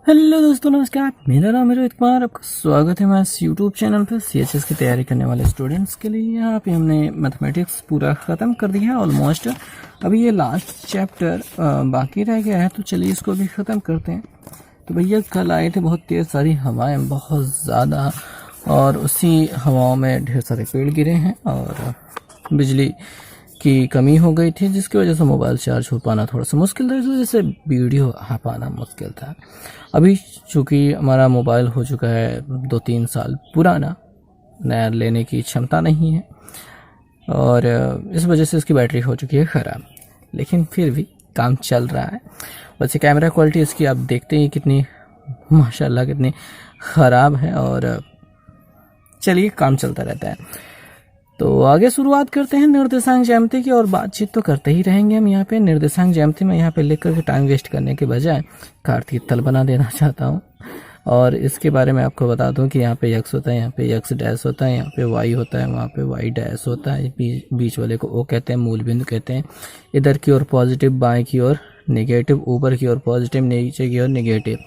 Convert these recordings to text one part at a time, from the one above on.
Hello दोस्तों, नमस्कार। मेरा नाम है रोहित कुमार। आपका स्वागत है हमारे यूट्यूब चैनल पर सीएचएस की तैयारी करने वाले स्टूडेंट्स के लिए। यहाँ पे हमने मैथमेटिक्स पूरा ख़त्म कर दिया है ऑलमोस्ट। अभी ये लास्ट चैप्टर बाकी रह गया है, तो चलिए इसको भी ख़त्म करते हैं। तो भैया कल आए थे बहुत तेज़ सारी हवाएँ, बहुत ज़्यादा, और उसी हवाओं में ढेर सारे पेड़ गिरे हैं और बिजली की कमी हो गई थी, जिसकी वजह से मोबाइल चार्ज हो पाना थोड़ा सा मुश्किल था। इस वजह से वीडियो आ पाना मुश्किल था। अभी चूँकि हमारा मोबाइल हो चुका है 2-3 साल पुराना, नया लेने की क्षमता नहीं है और इस वजह से इसकी बैटरी हो चुकी है ख़राब, लेकिन फिर भी काम चल रहा है। वैसे कैमरा क्वालिटी इसकी आप देखते ही कितनी माशाल्लाह कितनी ख़राब है, और चलिए काम चलता रहता है। तो आगे शुरुआत करते हैं निर्देशांक ज्यामिति की, और बातचीत तो करते ही रहेंगे हम। यहाँ पे निर्देशांक ज्यामिति में यहाँ पे लिख करके टाइम वेस्ट करने के बजाय कार्तीक तल बना देना चाहता हूँ। और इसके बारे में आपको बता दूं कि यहाँ पे x होता है, यहाँ पे x डैश होता है, यहाँ पे y होता है, वहाँ पे y डैश होता है। बीच वाले को O कहते हैं, मूल बिंदु कहते हैं। इधर की ओर पॉजिटिव, बाएं की ओर नेगेटिव, ऊपर की ओर पॉजिटिव, नीचे की ओर नेगेटिव।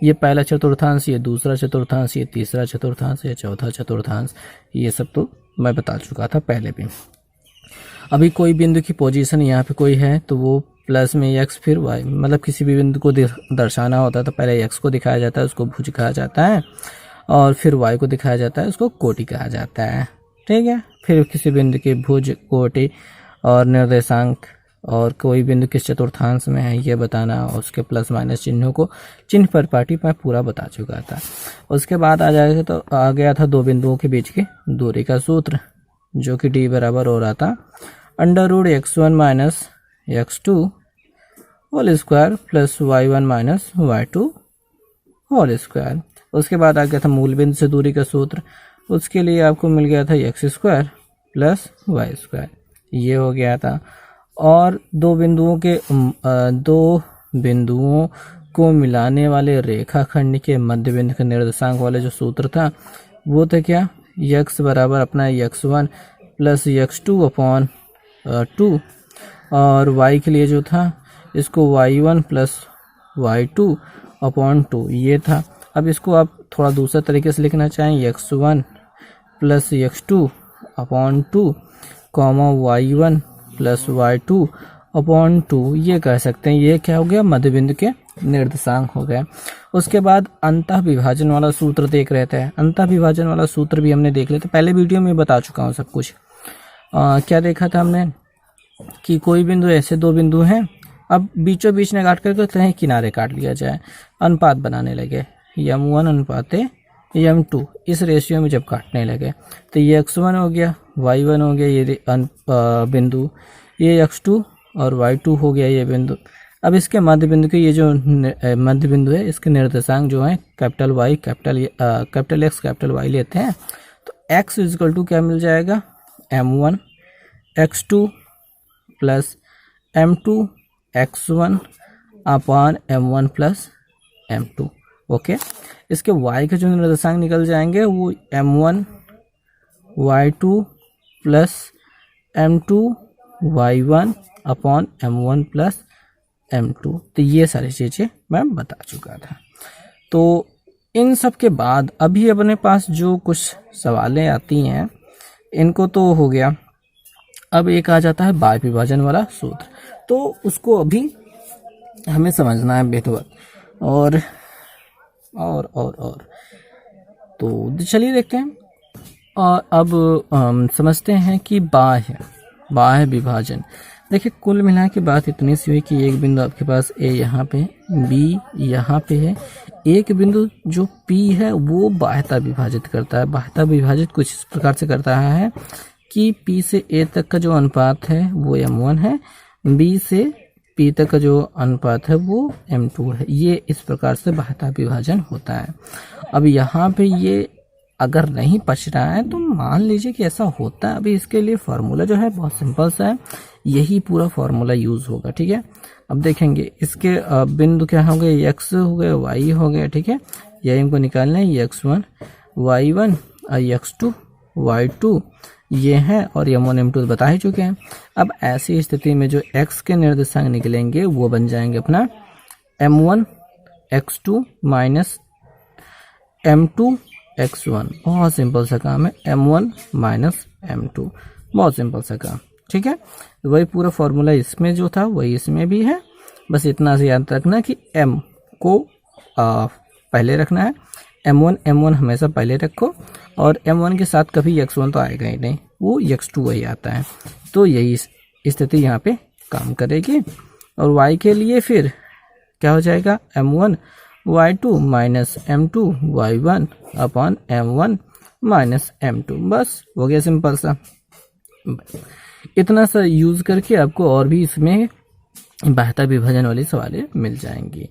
ये पहला चतुर्थांश, ये दूसरा चतुर्थांश, ये तीसरा चतुर्थांश, ये चौथा चतुर्थांश। ये सब तो मैं बता चुका था पहले भी। अभी कोई बिंदु की पोजीशन यहाँ पे कोई है तो वो प्लस में x फिर y, मतलब किसी भी बिंदु को दर्शाना होता है तो पहले x को दिखाया जाता है, उसको भुज कहा जाता है, और फिर y को दिखाया जाता है, उसको कोटि कहा जाता है। ठीक है। फिर किसी बिंदु के भुज, कोटि और निर्देशांक, और कोई बिंदु किस चतुर्थांश में है ये बताना, और उसके प्लस माइनस चिन्हों को, चिन्ह पर पार्टी मैं पूरा बता चुका था। उसके बाद आ जाएगा तो आ गया था दो बिंदुओं के बीच की दूरी का सूत्र, जो कि d बराबर हो रहा था √x1 minus x2 whole square plus y1 minus y2 whole square. उसके बाद आ गया था मूल बिंदु से दूरी का सूत्र, उसके लिए आपको मिल गया था x square plus Y square, ये हो गया था। और दो बिंदुओं को मिलाने वाले रेखाखंड के मध्य बिंदु के निर्देशांक वाले जो सूत्र था वो था क्या, x बराबर अपना x1 प्लस x2 अपॉन 2, और y के लिए जो था इसको y1 प्लस y2 अपॉन 2 ये था। अब इसको आप थोड़ा दूसरा तरीके से लिखना चाहें, x1 plus x2 upon 2 comma y1 plus y2 upon 2 ये कह सकते हैं। ये क्या हो गया, मध्य बिंदु के निर्देशांक हो गए। उसके बाद अंतः विभाजन वाला सूत्र देख रहे थे। अंतः विभाजन वाला सूत्र भी हमने देख लिया था, पहले वीडियो में बता चुका हूँ सब कुछ। क्या देखा था हमने कि कोई बिंदु, ऐसे दो बिंदु हैं, अब बीचों बीच ने काट करके कहीं किनारे काट लिया जाए, अनुपात बनाने लगे, m1 अनुपाते m2, इस रेशियो में जब काटने लगे तो ये x1 हो गया, y1 हो गया ये बिंदु, ये x2 और y2 हो गया ये बिंदु। अब इसके मध्य बिंदु के ये जो मध्य बिंदु है, इसके निर्देशांक जो है capital Y capital X capital Y लेते हैं, तो x इक्वल टू क्या मिल जाएगा, m1 x2 plus m2 x1 upon m1 plus m2। Okay. इसके y के जो निर्देशांक निकल जाएंगे वो m1 y2 plus m2 y1 upon m1 plus m2। तो ये सारी चीज़ें मैं बता चुका था। तो इन सब के बाद अभी अपने पास जो कुछ सवालें आती हैं, इनको तो हो गया। अब एक आ जाता है बाह्य विभाजन वाला सूत्र, तो उसको अभी हमें समझना है बेहतर। और तो चलिए देखते हैं। और अब समझते हैं कि बाह्य विभाजन। देखिए कुल मिला के बात इतनी सी हुई कि एक बिंदु आपके पास A यहाँ पे, B यहाँ पे है, एक बिंदु जो P है वो बाह्यता विभाजित करता है। बाह्यता विभाजित कुछ इस प्रकार से करता है कि P से A तक का जो अनुपात है वो m1 है, B से P तक का जो अनुपात है वो m2 है। ये इस प्रकार से बाह्यता विभाजन होता है। अब यहाँ पे ये अगर नहीं पच रहा है तो मान लीजिए कि ऐसा होता है। अभी इसके लिए फार्मूला जो है बहुत सिंपल सा है, यही पूरा फार्मूला यूज़ होगा। ठीक है। अब देखेंगे इसके बिंदु क्या हो गए, x हो गए, y हो गए। ठीक है, यही हमको निकालना है, x1 y1 और x2 y2 ये हैं, और m1 m2 बता ही चुके हैं। अब ऐसी स्थिति में जो x के निर्देशांक निकलेंगे वो बन जाएंगे अपना m1 x2 minus m2 x1, बहुत सिंपल सा काम है, m1 माइनस m2, बहुत सिंपल सा काम। ठीक है, वही पूरा फॉर्मूला इसमें जो था वही इसमें भी है, बस इतना से याद रखना कि m को पहले रखना है, m1 हमेशा पहले रखो, और m1 के साथ कभी x1 तो आएगा ही नहीं, वो x2 वही आता है। तो यही स्थिति यहाँ पे काम करेगी। और y के लिए फिर क्या हो जाएगा, m1 y2 minus m2 y1 upon m1 minus m2, बस हो गया सिंपल सा। इतना सा यूज़ करके आपको और भी इसमें बाह्यता विभाजन वाली सवालें मिल जाएंगी।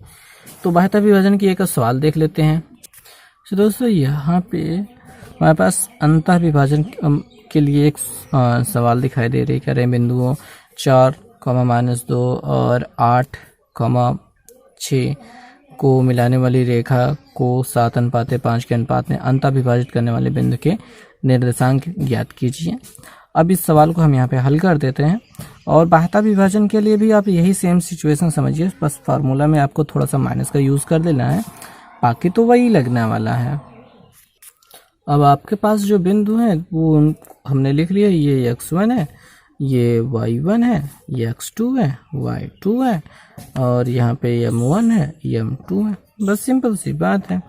तो बाह्यता विभाजन की एक सवाल देख लेते हैं। तो दोस्तों यहाँ पे हमारे पास अंतः विभाजन के लिए एक सवाल दिखाई दे रही है। कह रहे हैं बिंदुओं 4, -2 और 8, 6 को मिलाने वाली रेखा को 7:5 के अनुपात में अंतः विभाजित करने वाले बिंदु के निर्देशांक ज्ञात कीजिए। अब इस सवाल को हम यहाँ पे हल कर देते हैं। और बाह्यता विभाजन के लिए भी आप यही सेम सिचुएशन समझिए, बस फार्मूला में आपको थोड़ा सा माइनस का यूज़ कर देना है, बाकी तो वही लगने वाला है। अब आपके पास जो बिंदु हैं वो हमने लिख लिया, ये x1 है, ये y1 है, ये x2 है, y2 है, और यहाँ पे m1 है, ये m2 है, बस सिंपल सी बात है।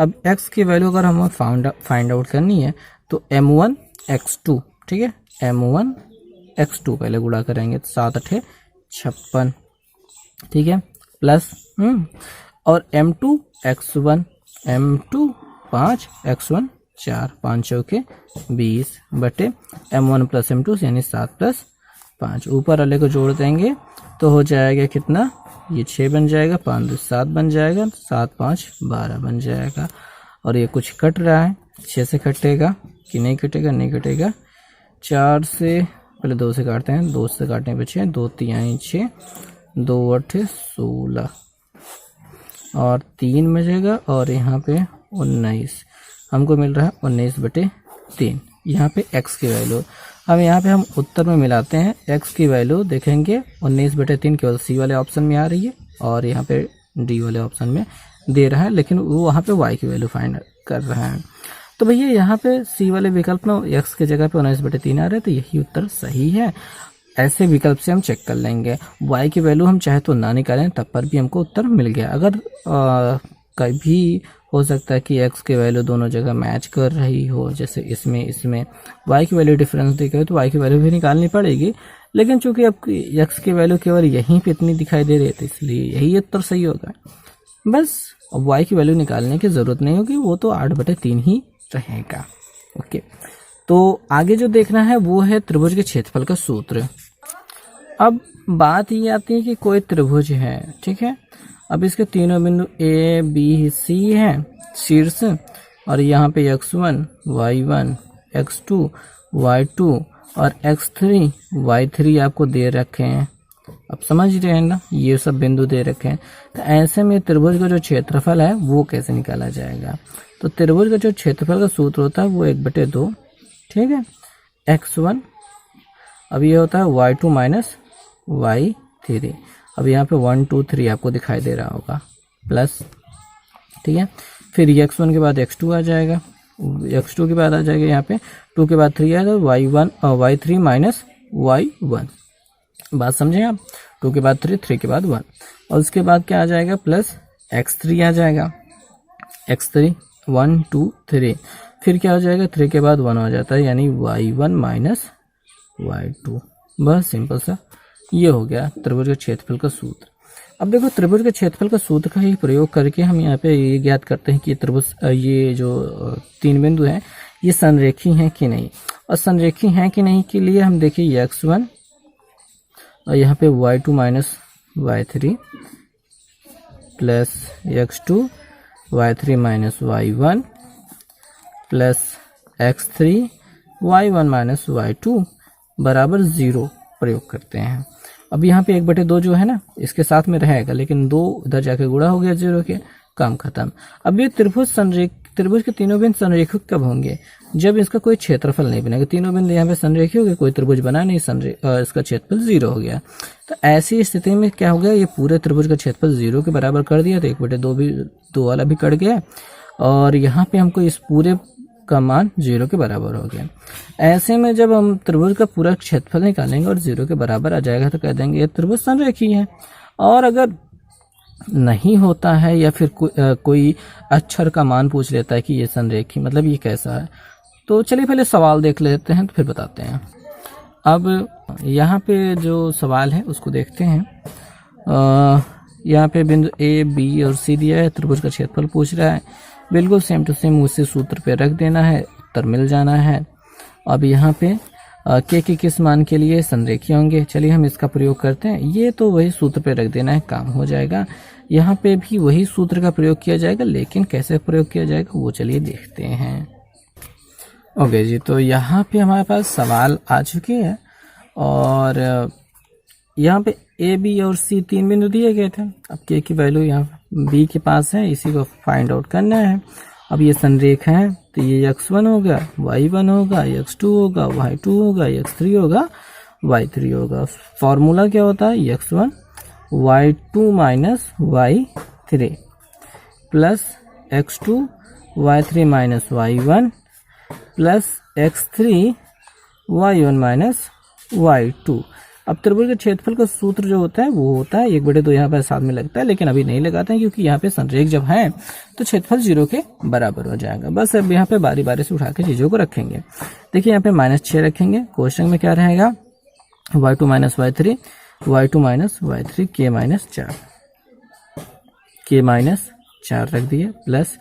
अब x की वैल्यू अगर हमें फाइंड आउट करनी है तो m1 x2, ठीक है, m1 x2 पहले गुणा करेंगे, 7×8 56, ठीक है, प्लस और m2 x1, m2 5 x1 4, 5 चौके 20 बटे m1 प्लस m2 यानी 7 + 5, ऊपर वाले को जोड़ देंगे तो हो जाएगा कितना, ये 6 बन जाएगा, 5 2 7 बन जाएगा, 7 5 12 बन जाएगा। और ये कुछ कट रहा है, 6 से कटेगा कि नहीं कटेगा, नहीं कटेगा, 4 से पहले 2 से काटते हैं, 2 से काटने पे 6, 2 3 6, 2 8 16 और 3 बचेगा, और यहाँ पे 19 हमको मिल रहा है, 19/3। यहाँ पे x की वैल्यू हम यहाँ पे हम उत्तर में मिलाते हैं, x की वैल्यू देखेंगे 19/3 केवल सी वाले ऑप्शन में आ रही है, और यहाँ पे डी वाले ऑप्शन में दे रहा है, लेकिन वो वहाँ पे y की वैल्यू फाइंड कर रहा है। तो भैया यहाँ पे सी वाले विकल्प में x की जगह पे 19/3 आ रहा है, तो यही उत्तर सही है। ऐसे विकल्प से हम चेक कर लेंगे, y की वैल्यू हम चाहे तो ना निकालें तब पर भी हमको उत्तर मिल गया। अगर कभी हो सकता है कि x की वैल्यू दोनों जगह मैच कर रही हो, जैसे इसमें y की वैल्यू डिफरेंस दिख रही है तो y की वैल्यू भी निकालनी पड़ेगी, लेकिन चूंकि अब x की वैल्यू केवल यहीं पे इतनी दिखाई दे रही है तो इसलिए यही उत्तर सही होगा। बस अब y की वैल्यू निकालने की ज़रूरत नहीं होगी, वो तो 8/3 ही रहेगा। ओके, तो आगे जो देखना है वो है त्रिभुज के क्षेत्रफल का सूत्र। अब बात ये आती है कि कोई त्रिभुज है, ठीक है, अब इसके तीनों बिंदु A B C हैं शीर्ष, और यहाँ पे x1 y1 x2 y2 और x3 y3 आपको दे रखे हैं। अब समझ रहे हैं ना, ये सब बिंदु दे रखे हैं। तो ऐसे में त्रिभुज का जो क्षेत्रफल है वो कैसे निकाला जाएगा, तो त्रिभुज का जो क्षेत्रफल का सूत्र होता है वो 1/2, ठीक है, x1, अब ये होता है y2 माइनस y3, अब यहाँ पे 1 2 3 आपको दिखाई दे रहा होगा, प्लस, ठीक है, फिर x1 के बाद x2 आ जाएगा, x2 के बाद आ जाएगा यहाँ पे 2 के बाद 3 आएगा, y1 और y3 माइनस y1, बात समझें आप, 2 के बाद 3, 3 के बाद 1, और उसके बाद क्या आ जाएगा, प्लस x3 आ जाएगा, x3 1 2 3, फिर क्या हो जाएगा, 3 के बाद 1 हो जाता है, यानी y1 माइनस y2, बस सिंपल सा ये हो गया त्रिभुज के क्षेत्रफल का सूत्र। अब देखो त्रिभुज के क्षेत्रफल का सूत्र का ही प्रयोग करके हम यहाँ पे ये ज्ञात करते हैं कि त्रिभुज ये जो 3 बिंदु हैं ये संरेखी हैं कि नहीं, और संरेखी हैं कि नहीं के लिए हम देखिए x1 और यहाँ पे y2 minus y3 plus x2 y3 minus y1 plus x3 y1 minus y2 बराबर 0 प्रयोग करते हैं। अब यहाँ पे 1/2 जो है ना इसके साथ में रहेगा, लेकिन 2 इधर जाके गुणा हो गया 0 के, काम खत्म। अब ये त्रिभुज के तीनों बिंदु संरेखित कब होंगे? जब इसका कोई क्षेत्रफल नहीं बनेगा। तीनों बिंदु यहाँ पे संरेखित हो गए, कोई त्रिभुज बना नहीं, इसका क्षेत्रफल 0 हो गया। तो ऐसी स्थिति में क्या हो गया, ये पूरे त्रिभुज का क्षेत्रफल 0 के बराबर कर दिया, तो 1/2 भी 2 वाला भी कट गया और यहाँ पे हमको इस पूरे का मान 0 के बराबर हो गया। ऐसे में जब हम त्रिभुज का पूरा क्षेत्रफल निकालेंगे और 0 के बराबर आ जाएगा तो कह देंगे ये त्रिभुज संरेखीय है। और अगर नहीं होता है या फिर कोई अक्षर का मान पूछ लेता है कि ये संरेखी मतलब ये कैसा है, तो चलिए पहले सवाल देख लेते हैं तो फिर बताते हैं। अब यहाँ पे जो सवाल है उसको देखते हैं। यहाँ पे बिंदु ए बी और सी दिया है, त्रिभुज का क्षेत्रफल पूछ रहा है। बिल्कुल सेम टू सेम उसी सूत्र पे रख देना है, उत्तर मिल जाना है। अब यहाँ पे के किस मान के लिए संरेखीय होंगे, चलिए हम इसका प्रयोग करते हैं। ये तो वही सूत्र पे रख देना है, काम हो जाएगा। यहाँ पे भी वही सूत्र का प्रयोग किया जाएगा, लेकिन कैसे प्रयोग किया जाएगा वो चलिए देखते हैं। ओके जी, तो यहाँ पे हमारे पास सवाल आ चुके हैं और यहाँ पे ए बी और सी 3 बिंदु दिए गए थे। अब के की वैल्यू यहाँ बी के पास है, इसी को फाइंड आउट करना है। अब ये संरेखा है तो ये x1 होगा, y1 होगा, x2 होगा, y2 होगा, x3 होगा, y3 होगा। फॉर्मूला क्या होता है, x1 y2 minus y3 plus x2 y3 minus y1 plus x3 y1 minus y2। अब त्रिभुज के क्षेत्रफल का सूत्र जो होता है वो होता है 1/2 यहाँ पर साथ में लगता है, लेकिन अभी नहीं लगाते हैं क्योंकि यहाँ पे संरेख जब है तो क्षेत्रफल 0 के बराबर हो जाएगा। बस अब यहाँ पे बारी बारी से उठा के चीजों को रखेंगे। देखिए यहाँ पे -6 रखेंगे, क्वेश्चन में क्या रहेगा, y2 minus y3, y2 minus y3 k minus 4 रख दिए, प्लस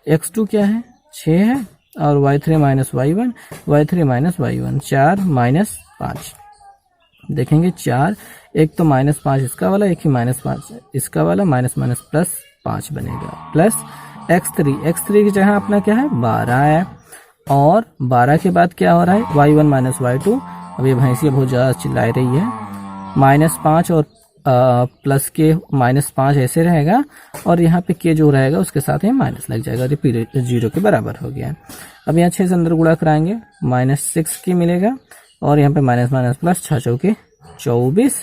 x2 क्या है 6 है और y3 minus y1, y3 minus y1 4 minus 5 देखेंगे 4, एक तो -5 इसका वाला, एक ही -5 इसका वाला, माइनस माइनस प्लस 5 बनेगा, प्लस x3 की जगह अपना क्या है 12 है और 12 के बाद क्या हो रहा है y1 माइनस y2। अब ये भैंसिया बहुत ज़्यादा चिल्ला रही है, -5 और प्लस के -5 ऐसे रहेगा और यहाँ पे के जो रहेगा उसके साथ ही माइनस लग जाएगा और ये 0 के बराबर हो गया। अब यहाँ 6 से अंदर गुणा कराएंगे, -6 के मिलेगा और यहाँ पे माइनस माइनस प्लस 6 चौके 24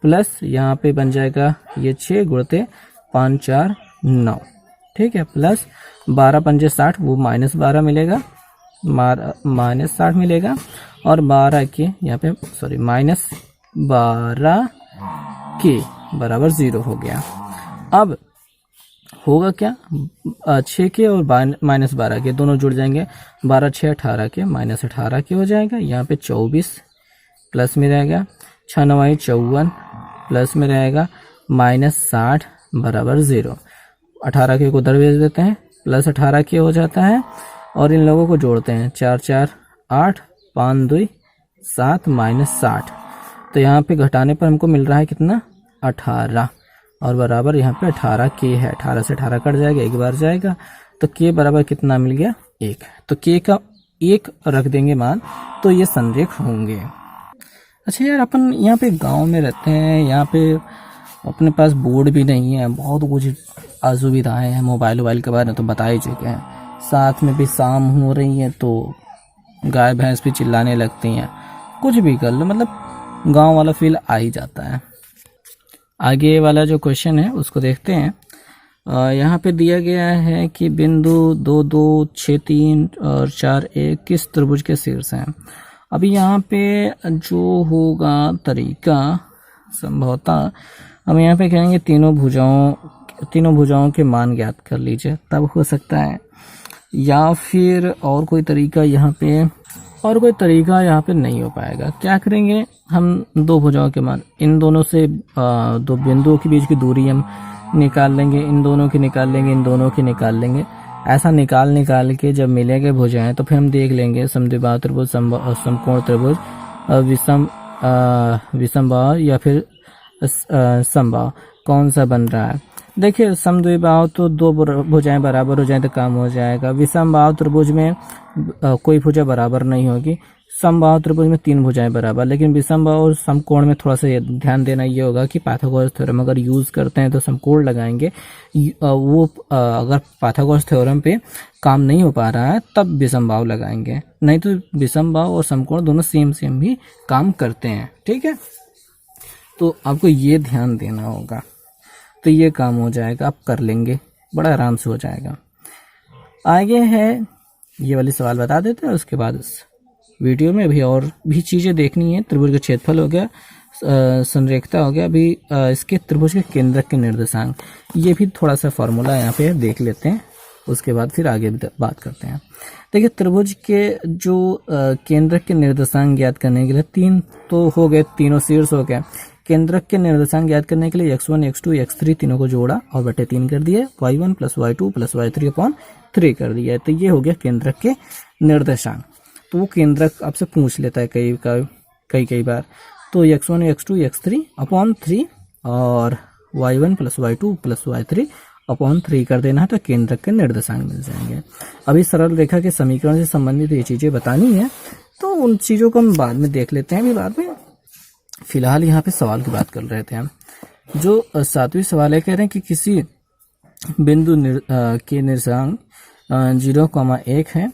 प्लस यहाँ पे बन जाएगा ये 6 गुणते 5 4 9, ठीक है, प्लस 12 पंजे 60 वो -12 मिलेगा, -60 मिलेगा और 12 के यहाँ पे -12 के बराबर 0 हो गया। अब होगा क्या, 6 के और -12 के दोनों जुड़ जाएंगे, 12 6 18 के -18 के हो जाएगा। यहाँ पे 24 प्लस में रहेगा, 6 9 54 प्लस में रहेगा -60 बराबर 0। 18 के को उधर भेज देते हैं, प्लस 18 के हो जाता है और इन लोगों को जोड़ते हैं, 4 4 8 5 2 7 -60। तो यहाँ पे घटाने पर हमको मिल रहा है कितना 18 और बराबर यहाँ पे 18 के है, 18 से 18 कट जाएगा, एक बार जाएगा तो के बराबर कितना मिल गया 1। तो के का 1 रख देंगे मान, तो ये संरेख होंगे। अच्छा यार, अपन यहाँ पे गांव में रहते हैं, यहाँ पे अपने पास बोर्ड भी नहीं है, बहुत कुछ असुविधाएं हैं, मोबाइल के बारे में तो बता ही चुके हैं, साथ में भी शाम हो रही है तो गाय भैंस भी चिल्लाने लगती हैं, कुछ भी कर लो, मतलब गांव वाला फील आ ही जाता है। आगे वाला जो क्वेश्चन है उसको देखते हैं। यहाँ पे दिया गया है कि बिंदु 2 2 6 3 और 4 1 किस त्रिभुज के शीर्ष हैं। अभी यहाँ पे जो होगा तरीका संभवतः हम यहाँ पे कहेंगे तीनों भुजाओं के मान ज्ञात कर लीजिए, तब हो सकता है, या फिर और कोई तरीका यहाँ पे नहीं हो पाएगा। क्या करेंगे हम, 2 भुजाओं के मान, इन दोनों से 2 बिंदुओं के बीच की दूरी हम निकाल लेंगे, इन दोनों की निकाल लेंगे, इन दोनों की निकाल लेंगे। ऐसा निकाल के जब मिलेंगे भुजाएं तो फिर हम देख लेंगे समद्विबाहु त्रिभुज, समकोण त्रिभुज, विषमबाहु या फिर समबाहु कौन सा बन रहा है। देखिए समद्विबाहु तो दो भुजाएं बराबर हो जाए तो काम हो जाएगा। विषमबाहु त्रिभुज में कोई भुजा बराबर नहीं होगी। समबाहु त्रिभुज में तीन भुजाएं बराबर, लेकिन विषमबाहु और समकोण में थोड़ा सा ध्यान देना ये होगा कि पाइथागोरस थ्योरम अगर यूज करते हैं तो समकोण लगाएंगे, वो अगर पाइथागोरस थ्योरम पे काम नहीं हो पा रहा है तब विषमबाहु लगाएंगे, नहीं तो विषमबाहु और समकोण दोनों सेम भी काम करते हैं। ठीक है, तो आपको ये ध्यान देना होगा, तो ये काम हो जाएगा, आप कर लेंगे, बड़ा आराम से हो जाएगा। आगे है ये वाली सवाल बता देते हैं, उसके बाद इस वीडियो में अभी और भी चीज़ें देखनी है। त्रिभुज का क्षेत्रफल हो गया, संरेखता हो गया, अभी इसके त्रिभुज के केंद्रक के निर्देशांक, ये भी थोड़ा सा फॉर्मूला यहाँ पे देख लेते हैं, उसके बाद फिर आगे बात करते हैं। देखिए त्रिभुज के जो केंद्रक के निर्देशांक ज्ञात करने के लिए तीन तो हो गए, तीनों शीर्ष हो गए। केंद्रक के निर्देशांक ज्ञात करने के लिए x1, x2, x3 तीनों को जोड़ा और बटे 3 कर दिया, y1 + y2 + y3 अपॉन 3 कर दिया है। तो ये हो गया केंद्रक के निर्देशांक। तो वो केंद्रक आपसे पूछ लेता है कई बार, तो x1, x2, x3 अपॉन 3 और y1 + y2 + y3 अपॉन 3 कर देना है, तो केंद्रक के निर्देशांक मिल जाएंगे। अभी सरल रेखा के समीकरण से संबंधित ये चीज़ें बतानी है, तो उन चीज़ों को हम बाद में देख लेते हैं। अभी बाद में फिलहाल यहाँ पे सवाल की बात कर रहे थे हम। जो 7वीं सवाल है, कह रहे हैं कि किसी बिंदु के निर्देशांक 0,1 है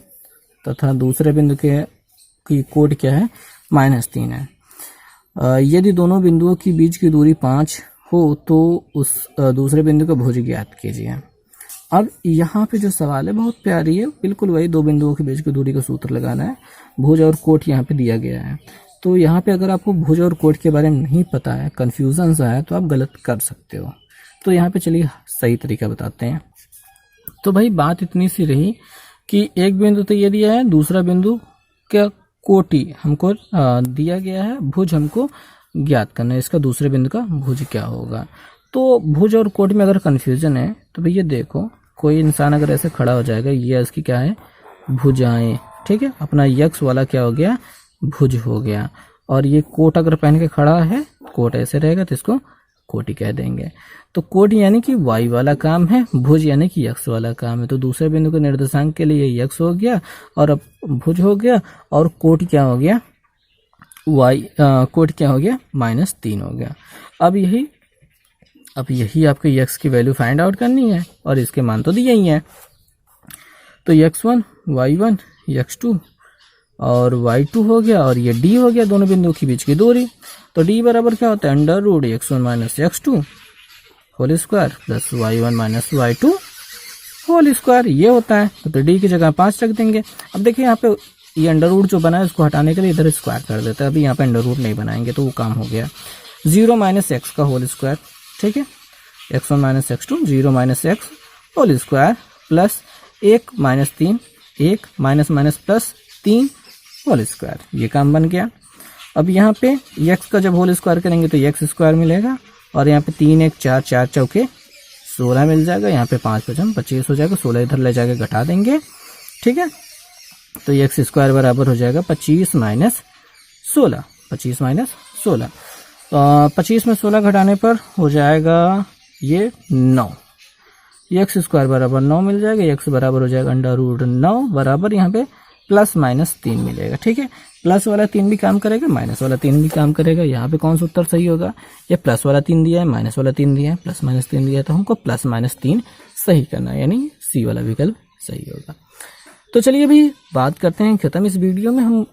तथा दूसरे बिंदु की कोड क्या है -3 है। यदि दोनों बिंदुओं के बीच की दूरी 5 हो तो उस दूसरे बिंदु का भुज ज्ञात कीजिए। अब यहाँ पे जो सवाल है बहुत प्यारी है, बिल्कुल वही दो बिंदुओं के बीच की दूरी का सूत्र लगाना है। भुज और कोट यहाँ पे दिया गया है, तो यहाँ पे अगर आपको भुज और कोट के बारे में नहीं पता है, कन्फ्यूजन सा है, तो आप गलत कर सकते हो। तो यहाँ पे चलिए सही तरीका बताते हैं। तो भाई बात इतनी सी रही कि एक बिंदु तो ये दिया है, दूसरा बिंदु क्या कोटि हमको दिया गया है, भुज हमको ज्ञात करना है, इसका दूसरे बिंदु का भुज क्या होगा। तो भुज और कोटि में अगर कन्फ्यूजन है तो भैया देखो, कोई इंसान अगर ऐसे खड़ा हो जाएगा, ये इसकी क्या है भुजाएं, ठीक है, अपना यक्स वाला क्या हो गया भुज हो गया, और ये कोट अगर पहन के खड़ा है, कोट ऐसे रहेगा तो इसको कोटि कह देंगे। तो कोटि यानी कि वाई वाला काम है, भुज यानी कि यक्स वाला काम है। तो दूसरे बिंदु के निर्देशांक के लिए यक्स हो गया और अब भुज हो गया, और कोट क्या हो गया वाई, कोट क्या हो गया -3 हो गया। अब यही आपके यक्स की वैल्यू फाइंड आउट करनी है, और इसके मान तो दिए ही हैं। तो x1, y1, x2 और y2 हो गया, और ये d हो गया दोनों बिंदुओं के बीच की दूरी। तो d बराबर क्या होता है √x1 - x2 whole square plus y1 - y2 whole square, ये होता है। तो d की जगह 5 रख देंगे। अब देखिए यहाँ पे ये अंडर रूट जो बना है उसको हटाने के लिए इधर स्क्वायर कर देते हैं। अभी यहाँ पे अंडर रूट नहीं बनाएंगे तो वो काम हो गया। 0 - x का होल स्क्वायर, ठीक है, x1 - x2 0 - x whole square plus 1 - 3 1 minus plus 3 whole square, ये काम बन गया। अब यहाँ पे x का जब होल स्क्वायर करेंगे तो x स्क्वायर मिलेगा, और यहाँ पे 3 1 4 4 चौके 16 मिल जाएगा। यहाँ पे 5 5 25 हो जाएगा, 16 इधर ले जाके घटा देंगे, ठीक है। तो x स्क्वायर बराबर हो जाएगा 25 - 16, 25 - 16। 25 में 16 घटाने पर हो जाएगा ये 9, x स्क्वायर बराबर 9 मिल जाएगा। x बराबर हो जाएगा √9 बराबर यहाँ पे +-3 मिलेगा, ठीक है। प्लस वाला 3 भी काम करेगा, माइनस वाला 3 भी काम करेगा। यहाँ पे कौन सा उत्तर सही होगा, ये प्लस वाला 3 दिया है, माइनस वाला 3 दिया है, +-3 दिया है, तो हमको +-3 सही करना है, यानी सी वाला विकल्प सही होगा। तो चलिए अभी बात करते हैं खत्म इस वीडियो में। हम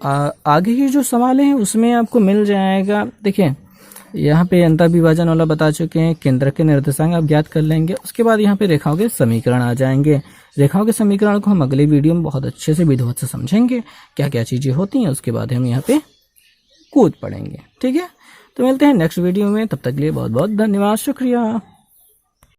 आगे के जो सवाल हैं उसमें आपको मिल जाएगा। देखिए यहाँ पे अंतर विभाजन वाला बता चुके हैं, केंद्रक के निर्देशांक आप ज्ञात कर लेंगे। उसके बाद यहाँ पे रेखाओं के समीकरण आ जाएंगे। रेखाओं के समीकरण को हम अगले वीडियो में बहुत अच्छे से विधिवत से समझेंगे, क्या क्या चीजें होती हैं। उसके बाद हम यहाँ पे कूद पड़ेंगे, ठीक है। तो मिलते हैं नेक्स्ट वीडियो में, तब तक के लिए बहुत बहुत धन्यवाद, शुक्रिया।